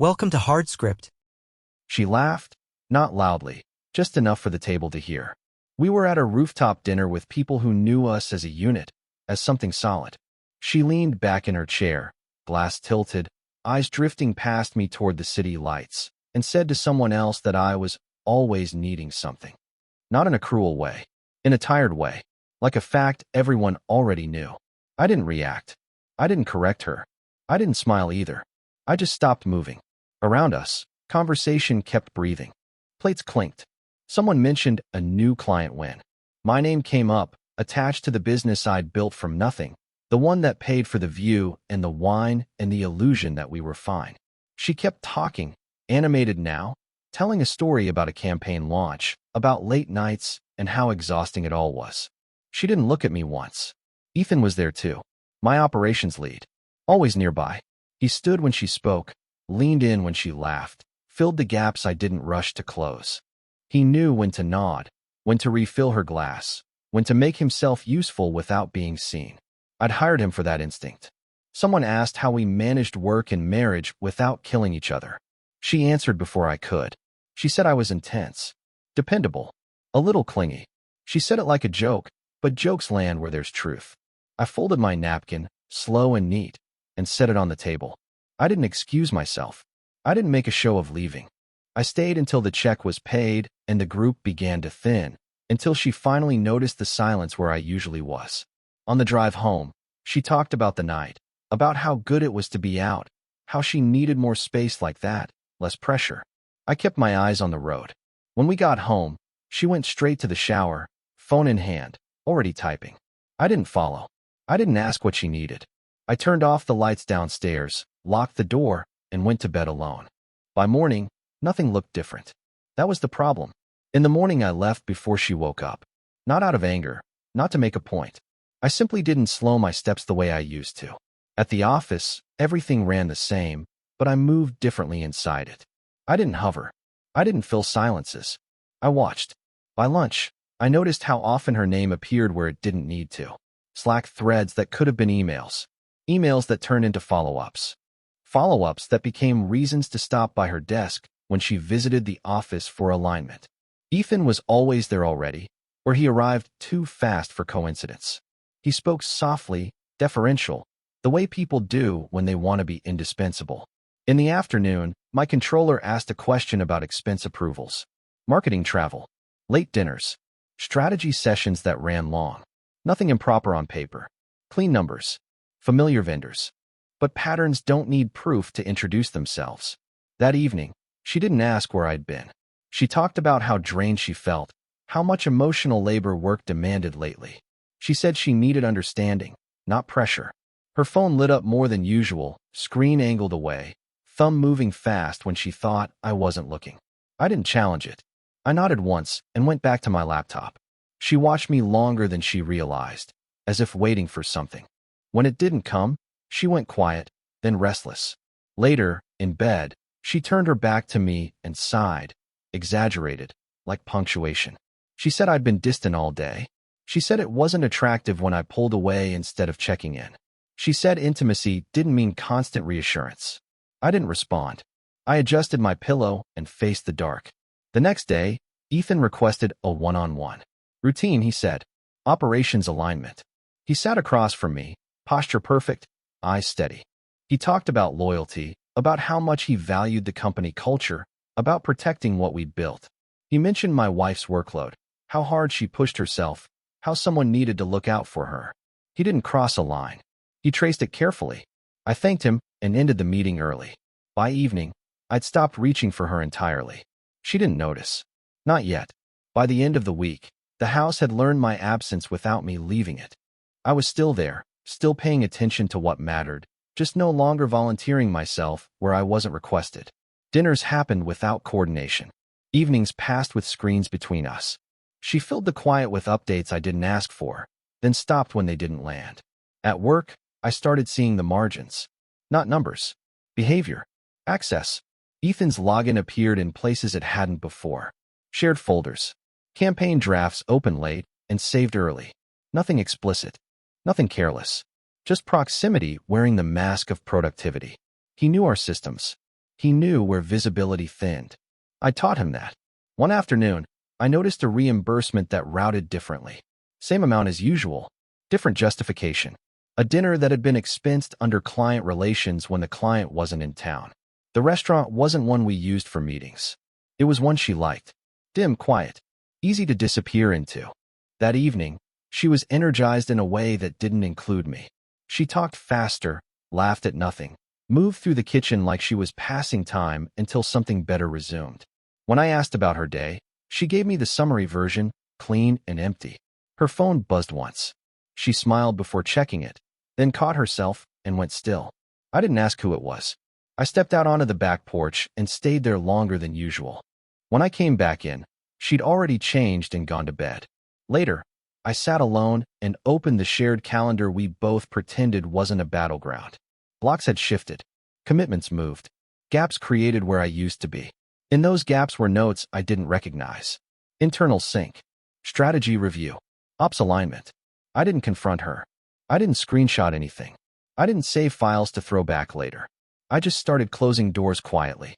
Welcome to Hard Script. She laughed, not loudly, just enough for the table to hear. We were at a rooftop dinner with people who knew us as a unit, as something solid. She leaned back in her chair, glass tilted, eyes drifting past me toward the city lights, and said to someone else that I was always needing something. Not in a cruel way, in a tired way, like a fact everyone already knew. I didn't react. I didn't correct her. I didn't smile either. I just stopped moving. Around us, conversation kept breathing. Plates clinked. Someone mentioned a new client win. My name came up, attached to the business I'd built from nothing, the one that paid for the view and the wine and the illusion that we were fine. She kept talking, animated now, telling a story about a campaign launch, about late nights and how exhausting it all was. She didn't look at me once. Ethan was there too, my operations lead, always nearby. He stood when she spoke, leaned in when she laughed, filled the gaps I didn't rush to close. He knew when to nod, when to refill her glass, when to make himself useful without being seen. I'd hired him for that instinct. Someone asked how we managed work and marriage without killing each other. She answered before I could. She said I was intense, dependable, a little clingy. She said it like a joke, but jokes land where there's truth. I folded my napkin, slow and neat, and set it on the table. I didn't excuse myself. I didn't make a show of leaving. I stayed until the check was paid and the group began to thin, until she finally noticed the silence where I usually was. On the drive home, she talked about the night, about how good it was to be out, how she needed more space like that, less pressure. I kept my eyes on the road. When we got home, she went straight to the shower, phone in hand, already typing. I didn't follow. I didn't ask what she needed. I turned off the lights downstairs, locked the door, and went to bed alone. By morning, nothing looked different. That was the problem. In the morning, I left before she woke up. Not out of anger, not to make a point. I simply didn't slow my steps the way I used to. At the office, everything ran the same, but I moved differently inside it. I didn't hover. I didn't fill silences. I watched. By lunch, I noticed how often her name appeared where it didn't need to. Slack threads that could have been emails. Emails that turned into follow-ups. Follow-ups that became reasons to stop by her desk when she visited the office for alignment. Ethan was always there already, or he arrived too fast for coincidence. He spoke softly, deferential, the way people do when they want to be indispensable. In the afternoon, my controller asked a question about expense approvals, marketing travel, late dinners, strategy sessions that ran long. Nothing improper on paper. Clean numbers. Familiar vendors. But patterns don't need proof to introduce themselves. That evening, she didn't ask where I'd been. She talked about how drained she felt, how much emotional labor work demanded lately. She said she needed understanding, not pressure. Her phone lit up more than usual, screen angled away, thumb moving fast when she thought I wasn't looking. I didn't challenge it. I nodded once and went back to my laptop. She watched me longer than she realized, as if waiting for something. When it didn't come, she went quiet, then restless. Later, in bed, she turned her back to me and sighed, exaggerated, like punctuation. She said I'd been distant all day. She said it wasn't attractive when I pulled away instead of checking in. She said intimacy didn't mean constant reassurance. I didn't respond. I adjusted my pillow and faced the dark. The next day, Ethan requested a one-on-one. Routine, he said. Operations alignment. He sat across from me, posture perfect, eyes steady. He talked about loyalty, about how much he valued the company culture, about protecting what we'd built. He mentioned my wife's workload, how hard she pushed herself, how someone needed to look out for her. He didn't cross a line. He traced it carefully. I thanked him and ended the meeting early. By evening, I'd stopped reaching for her entirely. She didn't notice. Not yet. By the end of the week, the house had learned my absence without me leaving it. I was still there, still paying attention to what mattered, just no longer volunteering myself where I wasn't requested. Dinners happened without coordination. Evenings passed with screens between us. She filled the quiet with updates I didn't ask for, then stopped when they didn't land. At work, I started seeing the margins. Not numbers. Behavior. Access. Ethan's login appeared in places it hadn't before. Shared folders. Campaign drafts open late and saved early. Nothing explicit. Nothing careless. Just proximity wearing the mask of productivity. He knew our systems. He knew where visibility thinned. I taught him that. One afternoon, I noticed a reimbursement that routed differently. Same amount as usual, different justification. A dinner that had been expensed under client relations when the client wasn't in town. The restaurant wasn't one we used for meetings. It was one she liked. Dim, quiet, easy to disappear into. That evening, she was energized in a way that didn't include me. She talked faster, laughed at nothing, moved through the kitchen like she was passing time until something better resumed. When I asked about her day, she gave me the summary version, clean and empty. Her phone buzzed once. She smiled before checking it, then caught herself and went still. I didn't ask who it was. I stepped out onto the back porch and stayed there longer than usual. When I came back in, she'd already changed and gone to bed. Later, I sat alone and opened the shared calendar we both pretended wasn't a battleground. Blocks had shifted. Commitments moved. Gaps created where I used to be. In those gaps were notes I didn't recognize. Internal sync. Strategy review. Ops alignment. I didn't confront her. I didn't screenshot anything. I didn't save files to throw back later. I just started closing doors quietly.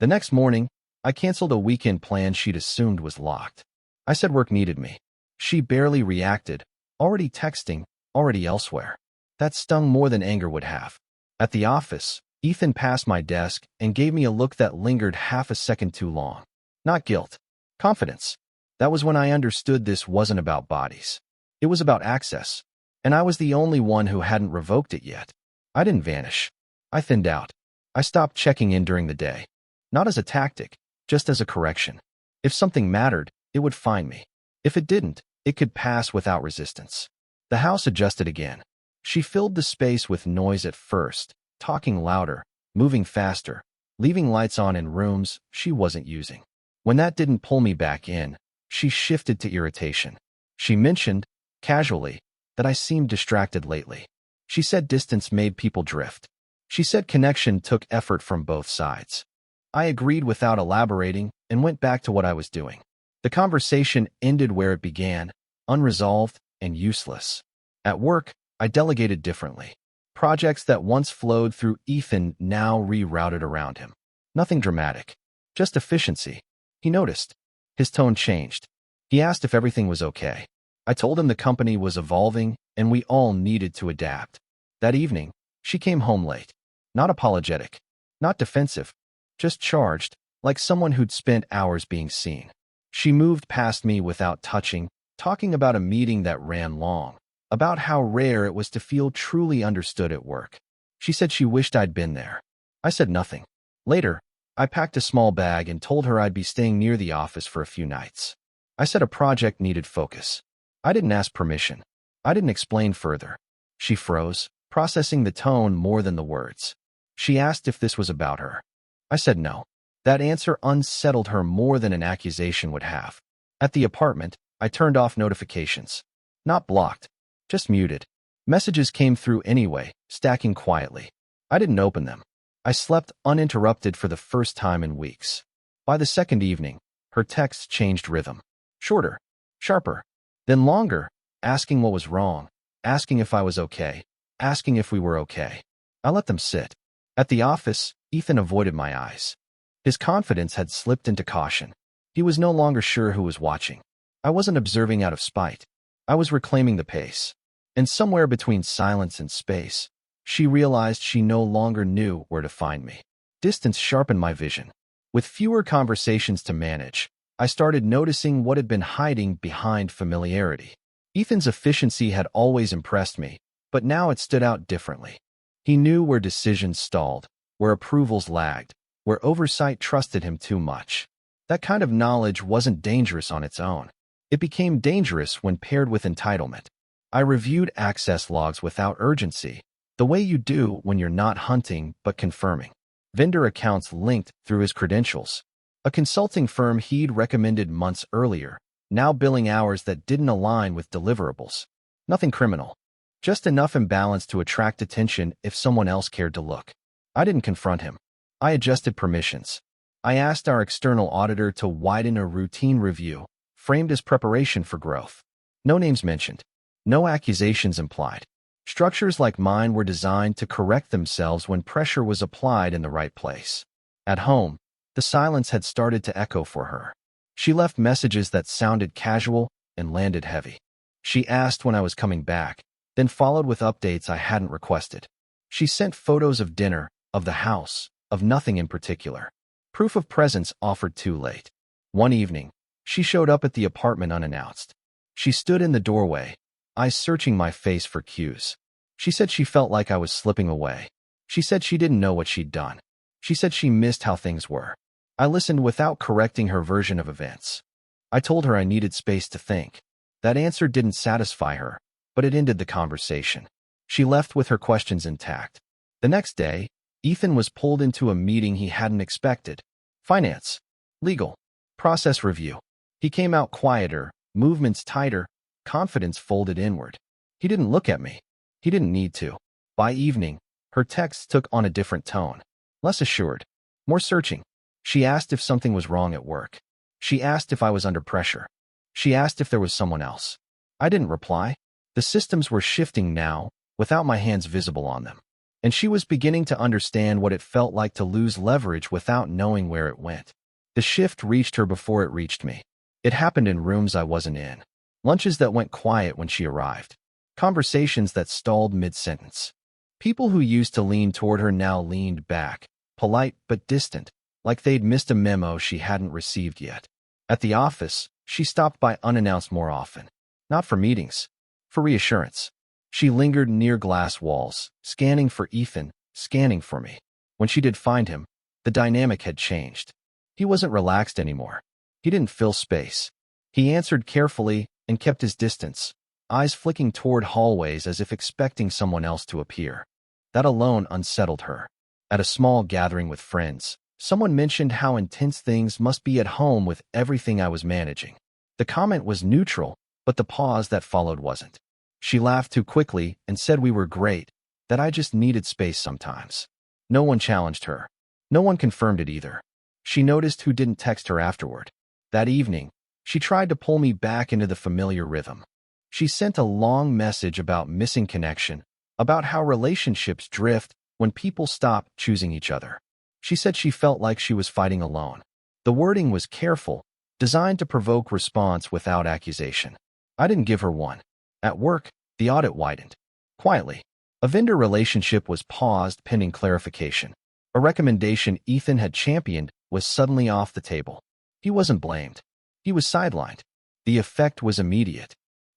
The next morning, I canceled a weekend plan she'd assumed was locked. I said work needed me. She barely reacted, already texting, already elsewhere. That stung more than anger would have. At the office, Ethan passed my desk and gave me a look that lingered half a second too long. Not guilt. Confidence. That was when I understood this wasn't about bodies. It was about access. And I was the only one who hadn't revoked it yet. I didn't vanish. I thinned out. I stopped checking in during the day. Not as a tactic, just as a correction. If something mattered, it would find me. If it didn't, it could pass without resistance. The house adjusted again. She filled the space with noise at first, talking louder, moving faster, leaving lights on in rooms she wasn't using. When that didn't pull me back in, she shifted to irritation. She mentioned, casually, that I seemed distracted lately. She said distance made people drift. She said connection took effort from both sides. I agreed without elaborating and went back to what I was doing. The conversation ended where it began, unresolved and useless. At work, I delegated differently. Projects that once flowed through Ethan now rerouted around him. Nothing dramatic, just efficiency. He noticed. His tone changed. He asked if everything was okay. I told him the company was evolving and we all needed to adapt. That evening, she came home late. Not apologetic, not defensive, just charged, like someone who'd spent hours being seen. She moved past me without touching, talking about a meeting that ran long, about how rare it was to feel truly understood at work. She said she wished I'd been there. I said nothing. Later, I packed a small bag and told her I'd be staying near the office for a few nights. I said a project needed focus. I didn't ask permission. I didn't explain further. She froze, processing the tone more than the words. She asked if this was about her. I said no. That answer unsettled her more than an accusation would have. At the apartment, I turned off notifications. Not blocked, just muted. Messages came through anyway, stacking quietly. I didn't open them. I slept uninterrupted for the first time in weeks. By the second evening, her texts changed rhythm. Shorter, sharper, then longer, asking what was wrong, asking if I was okay, asking if we were okay. I let them sit. At the office, Ethan avoided my eyes. His confidence had slipped into caution. He was no longer sure who was watching. I wasn't observing out of spite. I was reclaiming the pace. And somewhere between silence and space, she realized she no longer knew where to find me. Distance sharpened my vision. With fewer conversations to manage, I started noticing what had been hiding behind familiarity. Ethan's efficiency had always impressed me, but now it stood out differently. He knew where decisions stalled, where approvals lagged, where oversight trusted him too much. That kind of knowledge wasn't dangerous on its own. It became dangerous when paired with entitlement. I reviewed access logs without urgency, the way you do when you're not hunting but confirming. Vendor accounts linked through his credentials. A consulting firm he'd recommended months earlier, now billing hours that didn't align with deliverables. Nothing criminal. Just enough imbalance to attract attention if someone else cared to look. I didn't confront him. I adjusted permissions. I asked our external auditor to widen a routine review, framed as preparation for growth. No names mentioned. No accusations implied. Structures like mine were designed to correct themselves when pressure was applied in the right place. At home, the silence had started to echo for her. She left messages that sounded casual and landed heavy. She asked when I was coming back, then followed with updates I hadn't requested. She sent photos of dinner, of the house, of nothing in particular. Proof of presence offered too late. One evening, she showed up at the apartment unannounced. She stood in the doorway, eyes searching my face for cues. She said she felt like I was slipping away. She said she didn't know what she'd done. She said she missed how things were. I listened without correcting her version of events. I told her I needed space to think. That answer didn't satisfy her, but it ended the conversation. She left with her questions intact. The next day, Ethan was pulled into a meeting he hadn't expected. Finance, legal, process review. He came out quieter, movements tighter, confidence folded inward. He didn't look at me. He didn't need to. By evening, her texts took on a different tone. Less assured, more searching. She asked if something was wrong at work. She asked if I was under pressure. She asked if there was someone else. I didn't reply. The systems were shifting now, without my hands visible on them. And she was beginning to understand what it felt like to lose leverage without knowing where it went. The shift reached her before it reached me. It happened in rooms I wasn't in. Lunches that went quiet when she arrived. Conversations that stalled mid-sentence. People who used to lean toward her now leaned back, polite but distant, like they'd missed a memo she hadn't received yet. At the office, she stopped by unannounced more often. Not for meetings, for reassurance. She lingered near glass walls, scanning for Ethan, scanning for me. When she did find him, the dynamic had changed. He wasn't relaxed anymore. He didn't fill space. He answered carefully and kept his distance, eyes flicking toward hallways as if expecting someone else to appear. That alone unsettled her. At a small gathering with friends, someone mentioned how intense things must be at home with everything I was managing. The comment was neutral, but the pause that followed wasn't. She laughed too quickly and said we were great, that I just needed space sometimes. No one challenged her. No one confirmed it either. She noticed who didn't text her afterward. That evening, she tried to pull me back into the familiar rhythm. She sent a long message about missing connection, about how relationships drift when people stop choosing each other. She said she felt like she was fighting alone. The wording was careful, designed to provoke response without accusation. I didn't give her one. At work, the audit widened. Quietly, a vendor relationship was paused pending clarification. A recommendation Ethan had championed was suddenly off the table. He wasn't blamed. He was sidelined. The effect was immediate.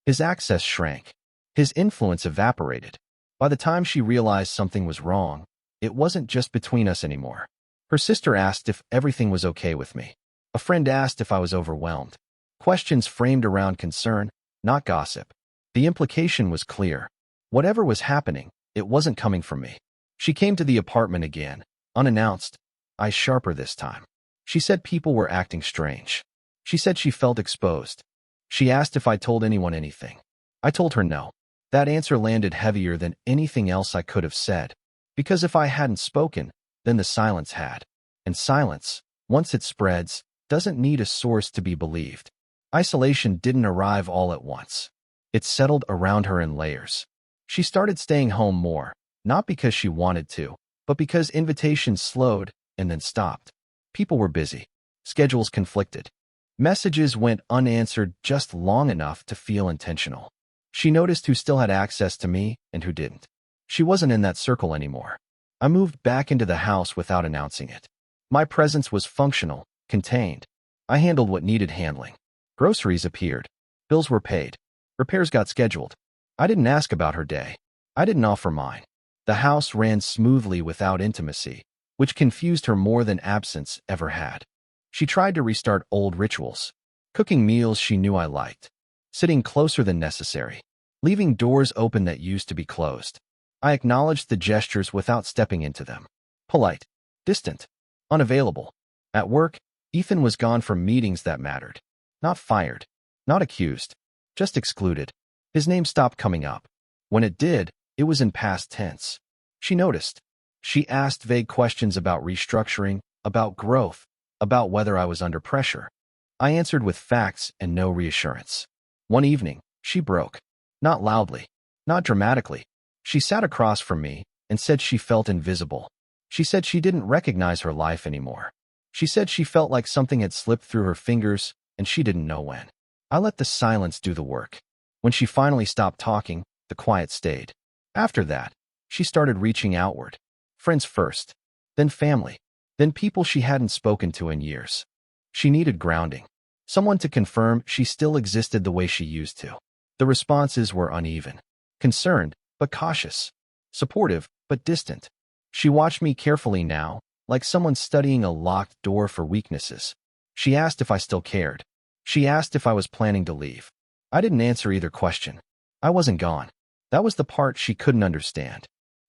His access shrank. His influence evaporated. By the time she realized something was wrong, it wasn't just between us anymore. Her sister asked if everything was okay with me. A friend asked if I was overwhelmed. Questions framed around concern, not gossip. The implication was clear. Whatever was happening, it wasn't coming from me. She came to the apartment again, unannounced, eyes sharper this time. She said people were acting strange. She said she felt exposed. She asked if I told anyone anything. I told her no. That answer landed heavier than anything else I could have said, because if I hadn't spoken, then the silence had. And silence, once it spreads, doesn't need a source to be believed. Isolation didn't arrive all at once. It settled around her in layers. She started staying home more, not because she wanted to, but because invitations slowed and then stopped. People were busy. Schedules conflicted. Messages went unanswered just long enough to feel intentional. She noticed who still had access to me and who didn't. She wasn't in that circle anymore. I moved back into the house without announcing it. My presence was functional, contained. I handled what needed handling. Groceries appeared. Bills were paid. Repairs got scheduled. I didn't ask about her day. I didn't offer mine. The house ran smoothly without intimacy, which confused her more than absence ever had. She tried to restart old rituals, cooking meals she knew I liked, sitting closer than necessary, leaving doors open that used to be closed. I acknowledged the gestures without stepping into them. Polite, distant, unavailable. At work, Ethan was gone from meetings that mattered. Not fired, not accused, just excluded. His name stopped coming up. When it did, it was in past tense. She noticed. She asked vague questions about restructuring, about growth, about whether I was under pressure. I answered with facts and no reassurance. One evening, she broke. Not loudly, not dramatically. She sat across from me and said she felt invisible. She said she didn't recognize her life anymore. She said she felt like something had slipped through her fingers and she didn't know when. I let the silence do the work. When she finally stopped talking, the quiet stayed. After that, she started reaching outward. Friends first, then family, then people she hadn't spoken to in years. She needed grounding. Someone to confirm she still existed the way she used to. The responses were uneven. Concerned, but cautious. Supportive, but distant. She watched me carefully now, like someone studying a locked door for weaknesses. She asked if I still cared. She asked if I was planning to leave. I didn't answer either question. I wasn't gone. That was the part she couldn't understand.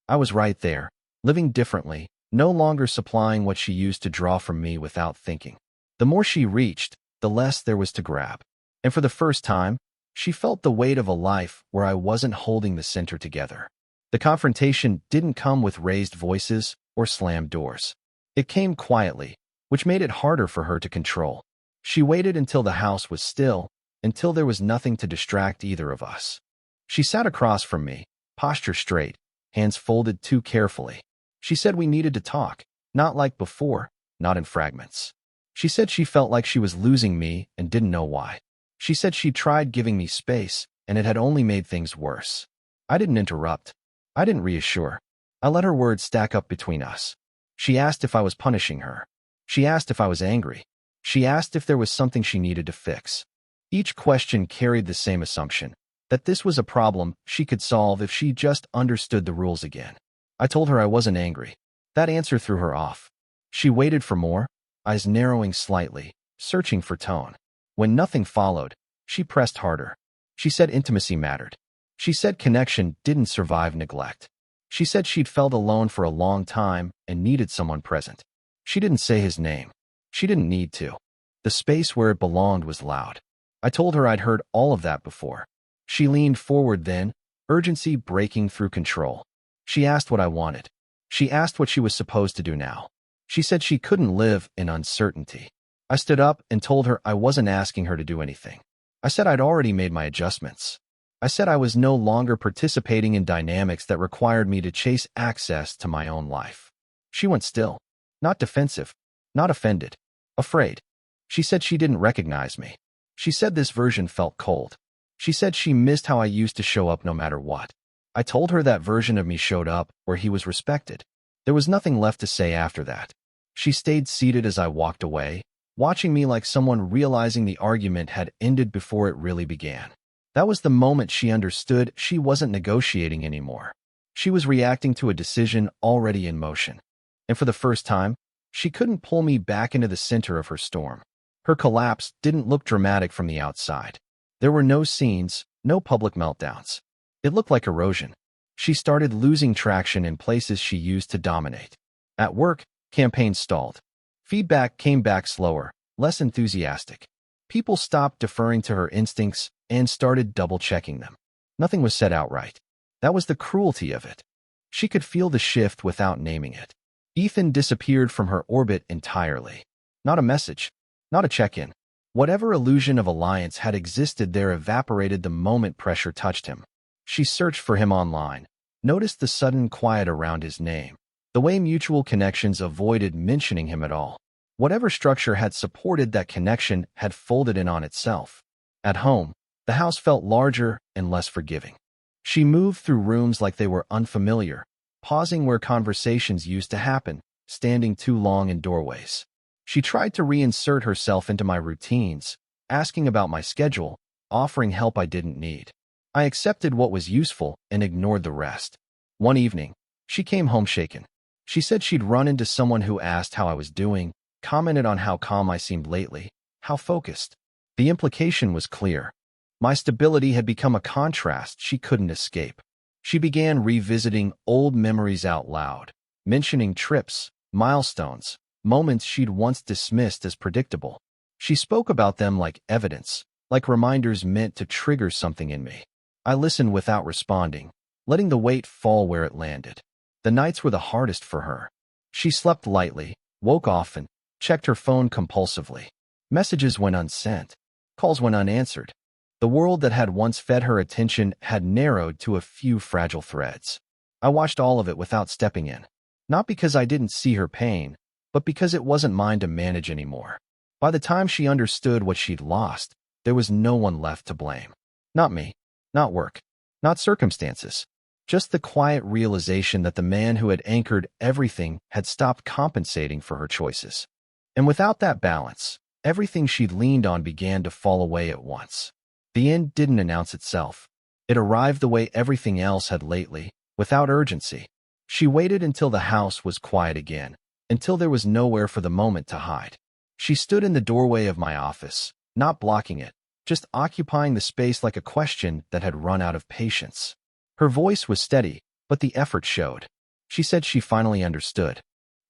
I was right there, living differently, no longer supplying what she used to draw from me without thinking. The more she reached, the less there was to grab. And for the first time, she felt the weight of a life where I wasn't holding the center together. The confrontation didn't come with raised voices or slammed doors. It came quietly, which made it harder for her to control. She waited until the house was still, until there was nothing to distract either of us. She sat across from me, posture straight, hands folded too carefully. She said we needed to talk, not like before, not in fragments. She said she felt like she was losing me and didn't know why. She said she tried giving me space, and it had only made things worse. I didn't interrupt. I didn't reassure. I let her words stack up between us. She asked if I was punishing her. She asked if I was angry. She asked if there was something she needed to fix. Each question carried the same assumption, that this was a problem she could solve if she just understood the rules again. I told her I wasn't angry. That answer threw her off. She waited for more, eyes narrowing slightly, searching for tone. When nothing followed, she pressed harder. She said intimacy mattered. She said connection didn't survive neglect. She said she'd felt alone for a long time and needed someone present. She didn't say his name. She didn't need to. The space where it belonged was loud. I told her I'd heard all of that before. She leaned forward then, urgency breaking through control. She asked what I wanted. She asked what she was supposed to do now. She said she couldn't live in uncertainty. I stood up and told her I wasn't asking her to do anything. I said I'd already made my adjustments. I said I was no longer participating in dynamics that required me to chase access to my own life. She went still. Not defensive. Not offended. Afraid. She said she didn't recognize me. She said this version felt cold. She said she missed how I used to show up no matter what. I told her that version of me showed up where he was respected. There was nothing left to say after that. She stayed seated as I walked away, watching me like someone realizing the argument had ended before it really began. That was the moment she understood she wasn't negotiating anymore. She was reacting to a decision already in motion. And for the first time, she couldn't pull me back into the center of her storm. Her collapse didn't look dramatic from the outside. There were no scenes, no public meltdowns. It looked like erosion. She started losing traction in places she used to dominate. At work, campaigns stalled. Feedback came back slower, less enthusiastic. People stopped deferring to her instincts and started double-checking them. Nothing was said outright. That was the cruelty of it. She could feel the shift without naming it. Ethan disappeared from her orbit entirely. Not a message. Not a check-in. Whatever illusion of alliance had existed there evaporated the moment pressure touched him. She searched for him online, noticed the sudden quiet around his name, the way mutual connections avoided mentioning him at all. Whatever structure had supported that connection had folded in on itself. At home, the house felt larger and less forgiving. She moved through rooms like they were unfamiliar, pausing where conversations used to happen, standing too long in doorways. She tried to reinsert herself into my routines, asking about my schedule, offering help I didn't need. I accepted what was useful and ignored the rest. One evening, she came home shaken. She said she'd run into someone who asked how I was doing, commented on how calm I seemed lately, how focused. The implication was clear. My stability had become a contrast she couldn't escape. She began revisiting old memories out loud, mentioning trips, milestones, moments she'd once dismissed as predictable. She spoke about them like evidence, like reminders meant to trigger something in me. I listened without responding, letting the weight fall where it landed. The nights were the hardest for her. She slept lightly, woke often, checked her phone compulsively. Messages went unsent. Calls went unanswered. The world that had once fed her attention had narrowed to a few fragile threads. I watched all of it without stepping in. Not because I didn't see her pain, but because it wasn't mine to manage anymore. By the time she understood what she'd lost, there was no one left to blame. Not me, not work, not circumstances. Just the quiet realization that the man who had anchored everything had stopped compensating for her choices. And without that balance, everything she'd leaned on began to fall away at once. The end didn't announce itself. It arrived the way everything else had lately, without urgency. She waited until the house was quiet again, until there was nowhere for the moment to hide. She stood in the doorway of my office, not blocking it, just occupying the space like a question that had run out of patience. Her voice was steady, but the effort showed. She said she finally understood.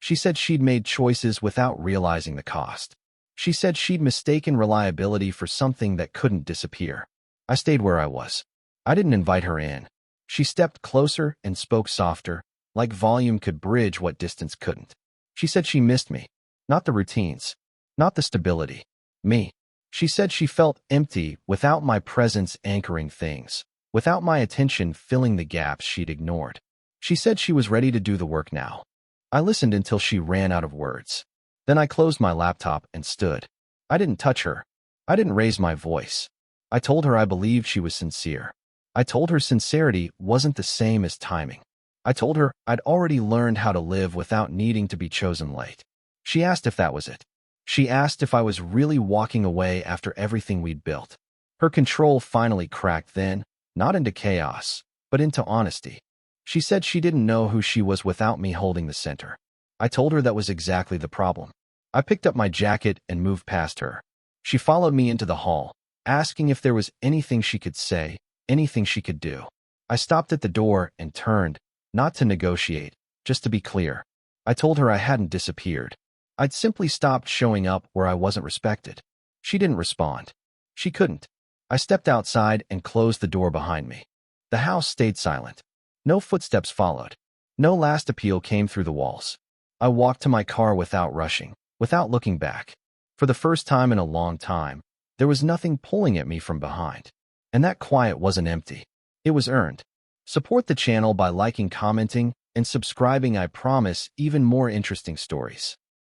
She said she'd made choices without realizing the cost. She said she'd mistaken reliability for something that couldn't disappear. I stayed where I was. I didn't invite her in. She stepped closer and spoke softer, like volume could bridge what distance couldn't. She said she missed me. Not the routines. Not the stability. Me. She said she felt empty without my presence anchoring things, without my attention filling the gaps she'd ignored. She said she was ready to do the work now. I listened until she ran out of words. Then I closed my laptop and stood. I didn't touch her. I didn't raise my voice. I told her I believed she was sincere. I told her sincerity wasn't the same as timing. I told her I'd already learned how to live without needing to be chosen late. She asked if that was it. She asked if I was really walking away after everything we'd built. Her control finally cracked then, not into chaos, but into honesty. She said she didn't know who she was without me holding the center. I told her that was exactly the problem. I picked up my jacket and moved past her. She followed me into the hall, asking if there was anything she could say, anything she could do. I stopped at the door and turned, not to negotiate, just to be clear. I told her I hadn't disappeared. I'd simply stopped showing up where I wasn't respected. She didn't respond. She couldn't. I stepped outside and closed the door behind me. The house stayed silent. No footsteps followed. No last appeal came through the walls. I walked to my car without rushing, without looking back. For the first time in a long time, there was nothing pulling at me from behind. And that quiet wasn't empty. It was earned. Support the channel by liking, commenting, and subscribing. I promise even more interesting stories.